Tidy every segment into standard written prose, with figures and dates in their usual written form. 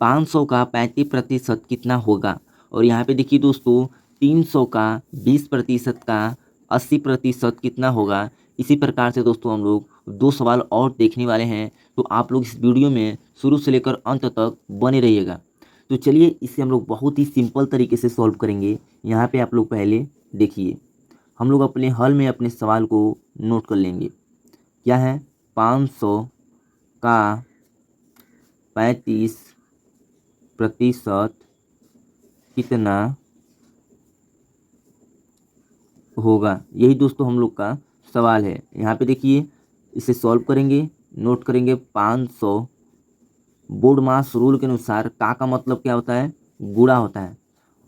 500 का 35% कितना होगा। और यहाँ पे देखिए दोस्तों 300 का 20% का 80% कितना होगा। इसी प्रकार से दोस्तों हम लोग 2 सवाल और देखने वाले हैं, तो आप लोग इस वीडियो में शुरू से लेकर अंत तक बने रहिएगा। तो चलिए इसे हम लोग बहुत ही सिंपल तरीके से सॉल्व करेंगे। यहाँ पे आप लोग पहले देखिए, हम लोग अपने हल में अपने सवाल को नोट कर लेंगे। क्या है, 500 का 35% कितना होगा, यही दोस्तों हम लोग का सवाल है। यहाँ पे देखिए, इसे सॉल्व करेंगे, नोट करेंगे 500। बोर्ड मास रूल के अनुसार का मतलब क्या होता है, गुणा होता है।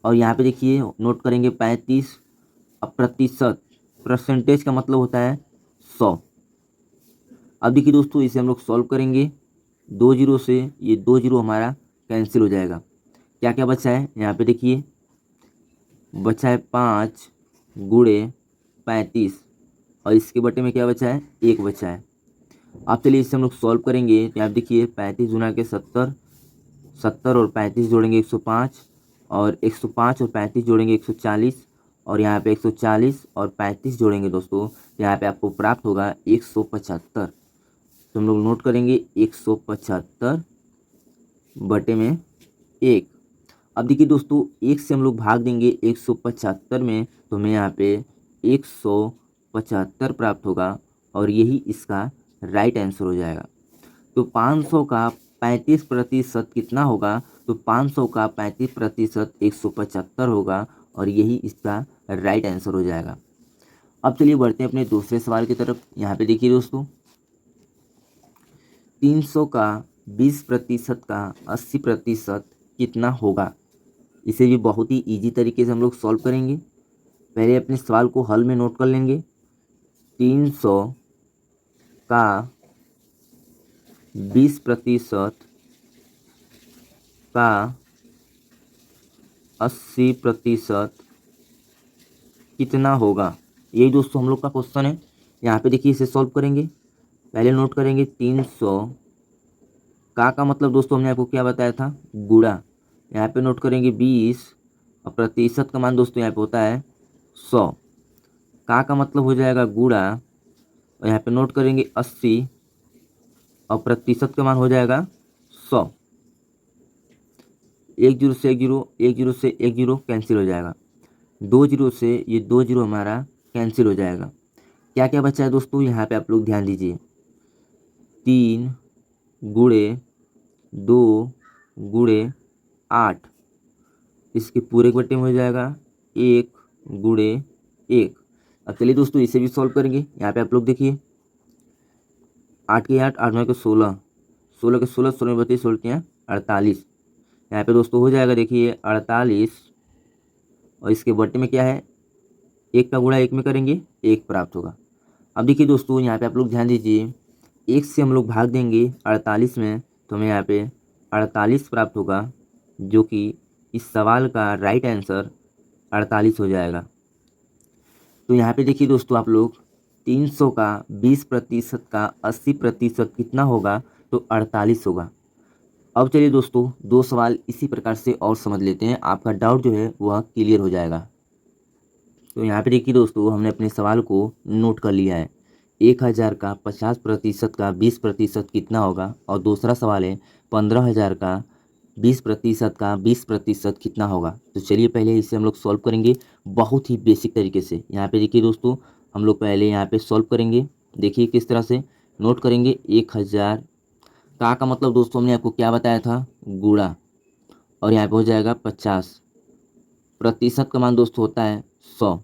और यहाँ पे देखिए नोट करेंगे 35। अब प्रतिशत, परसेंटेज का मतलब होता है 100। अब देखिए दोस्तों इसे हम लोग सॉल्व करेंगे, 2 जीरो से ये 2 जीरो हमारा कैंसिल हो जाएगा। क्या क्या बचा है, यहाँ पे देखिए बचा है 5 गुणे 35, और इसके बटे में क्या बचा है, 1 बचा है। अब चलिए इसे हम लोग सॉल्व करेंगे। तो यहाँ देखिए 35 गुना के 70, 70 और 35 जोड़ेंगे 105, और 105 और 35 जोड़ेंगे 140, और यहाँ पे 140 और 35 जोड़ेंगे दोस्तों, यहाँ पे आपको प्राप्त होगा 175। तो हम लोग नोट करेंगे 175 बटे में 1। अब देखिए दोस्तों 1 से हम लोग भाग देंगे 175 में, तो हमें यहाँ पे 175 प्राप्त होगा, और यही इसका राइट आंसर हो जाएगा। तो 500 का 35% कितना होगा, तो 500 का 35% 175 होगा, और यही इसका राइट आंसर हो जाएगा। अब चलिए बढ़ते हैं अपने दूसरे सवाल की तरफ। यहाँ पे देखिए दोस्तों 300 का 20% का 80% कितना होगा। इसे भी बहुत ही इजी तरीके से हम लोग सॉल्व करेंगे। पहले अपने सवाल को हल में नोट कर लेंगे। 300 का 20% का 80% कितना होगा, यही दोस्तों हम लोग का क्वेश्चन है। यहाँ पे देखिए इसे सॉल्व करेंगे। पहले नोट करेंगे 300 का मतलब दोस्तों हमने आपको क्या बताया था, गुणा। यहाँ पे नोट करेंगे 20, और प्रतिशत का मान दोस्तों यहाँ पे होता है 100। का मतलब हो जाएगा गुणा, और यहाँ पे नोट करेंगे 80, और प्रतिशत का मान हो जाएगा 100। 1 जीरो से 1 जीरो, 1 जीरो से 1 जीरो कैंसिल हो जाएगा। 2 जीरो से ये 2 जीरो हमारा कैंसिल हो जाएगा। क्या क्या बचा है दोस्तों, यहाँ पे आप लोग ध्यान दीजिए। 3 गुणे 2 गुणे 8, इसके पूरे बटे में हो जाएगा 1 गुणे 1। अब चलिए दोस्तों इसे भी सॉल्व करेंगे। यहाँ पे आप लोग देखिए 8 के 8, 8 9 के 16, 16 के 16, 16 में 32, 16 48। यहाँ पे दोस्तों हो जाएगा देखिए 48, और इसके बटे में क्या है, 1 का गुणा 1 में करेंगे, 1 प्राप्त होगा। अब देखिए दोस्तों यहाँ पे आप लोग ध्यान दीजिए, 1 से हम लोग भाग देंगे 48 में, तो हमें यहाँ पे 48 प्राप्त होगा, जो कि इस सवाल का राइट आंसर 48 हो जाएगा। तो यहाँ पे देखिए दोस्तों आप लोग 300 का 20% का 80% कितना होगा, तो 48 होगा। अब चलिए दोस्तों 2 सवाल इसी प्रकार से और समझ लेते हैं, आपका डाउट जो है वह क्लियर हो जाएगा। तो यहाँ पे देखिए दोस्तों हमने अपने सवाल को नोट कर लिया है। 1000 का 50% का 20% कितना होगा, और दूसरा सवाल है 15,000 का 20% का 20% कितना होगा। तो चलिए पहले इसे हम लोग सॉल्व करेंगे बहुत ही बेसिक तरीके से। यहाँ पे देखिए दोस्तों हम लोग पहले यहाँ पे सॉल्व करेंगे। देखिए किस तरह से नोट करेंगे। 1000 का मतलब दोस्तों हमने आपको क्या बताया था, गुणा, और यहाँ पे हो जाएगा 50। प्रतिशत का मान दोस्तों होता है 100।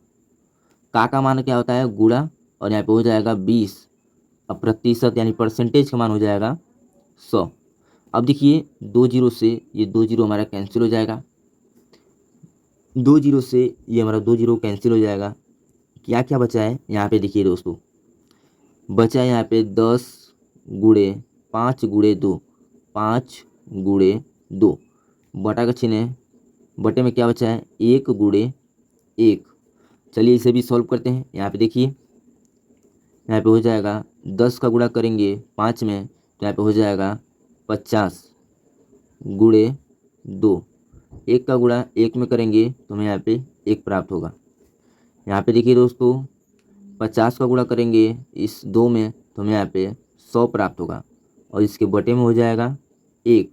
का मान क्या होता है, गुणा, और यहाँ पे हो जाएगा 20, अब प्रतिशत यानी परसेंटेज का मान हो जाएगा 100। अब देखिए 2 जीरो से ये 2 जीरो हमारा कैंसिल हो जाएगा। 2 जीरो से ये हमारा 2 जीरो कैंसिल हो जाएगा। क्या क्या बचा है, यहाँ पे देखिए दोस्तों बचा है यहाँ पे 10 गुणे 5 गुणे 2, 5 गुणे 2, बटा का चिन्ह है, बटे में क्या बचा है, 1 गुणे 1। चलिए इसे भी सॉल्व करते हैं। यहाँ पे देखिए यहाँ पे हो जाएगा 10 का गुणा करेंगे 5 में, तो यहाँ पे हो जाएगा 50। गुणे 2। 1 का गुणा 1 में करेंगे तो हमें यहाँ पे 1 प्राप्त होगा। यहाँ पे देखिए दोस्तों 50 का गुणा करेंगे इस 2 में तो हमें यहाँ पे 100 प्राप्त होगा और इसके बटे में हो जाएगा 1।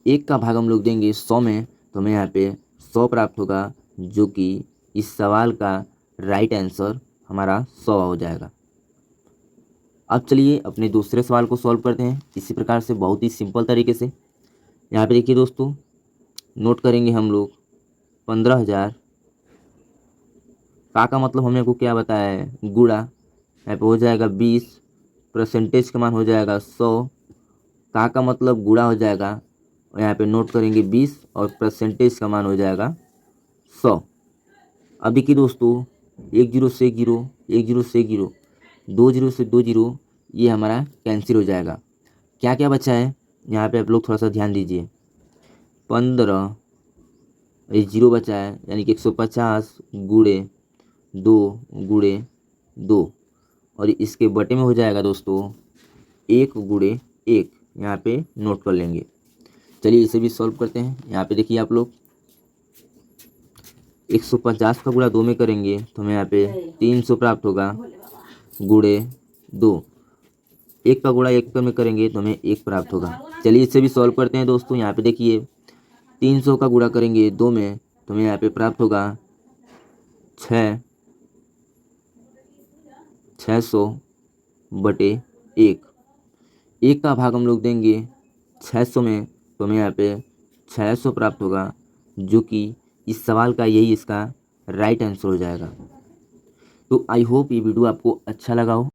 1 का भाग हम लोग देंगे 100 में तो हमें यहाँ पे 100 प्राप्त होगा, जो कि इस सवाल का राइट आंसर हमारा 100 हो जाएगा। अब चलिए अपने दूसरे सवाल को सॉल्व करते हैं इसी प्रकार से, बहुत ही सिंपल तरीके से। यहाँ पे देखिए दोस्तों नोट करेंगे हम लोग 15,000 का मतलब हमने को क्या बताया है, गुणा। यहाँ पे हो जाएगा 20, परसेंटेज का मान हो जाएगा 100, का मतलब गुणा हो जाएगा और यहाँ पे नोट करेंगे 20 और परसेंटेज का मान हो जाएगा 100। अब देखिए दोस्तों 1 जीरो से 1 जीरो, 1 जीरो से 1 जीरो, 2 जीरो से 2 जीरो, ये हमारा कैंसिल हो जाएगा। क्या क्या बचा है यहाँ पे आप लोग थोड़ा सा ध्यान दीजिए। 15 ये जीरो बचा है, यानी कि 150 गुणे 2 गुणे 2 और इसके बटे में हो जाएगा दोस्तों 1 गुणे 1। यहाँ पे नोट कर लेंगे। चलिए इसे भी सॉल्व करते हैं। यहाँ पे देखिए आप लोग 150 का गुणा 2 में करेंगे तो हमें यहाँ पे 300 प्राप्त होगा गुणे 2। 1 का गुणा 1 में करेंगे तो हमें 1 प्राप्त होगा। चलिए इसे भी सॉल्व करते हैं दोस्तों। यहाँ पे देखिए 300 का गुणा करेंगे 2 में तो हमें यहाँ पे प्राप्त होगा 600 बटे 1। 1 का भाग हम लोग देंगे 600 में तो हमें यहाँ पे 600 प्राप्त होगा, जो कि इस सवाल का यही इसका राइट आंसर हो जाएगा। तो आई होप ये वीडियो आपको अच्छा लगा हो।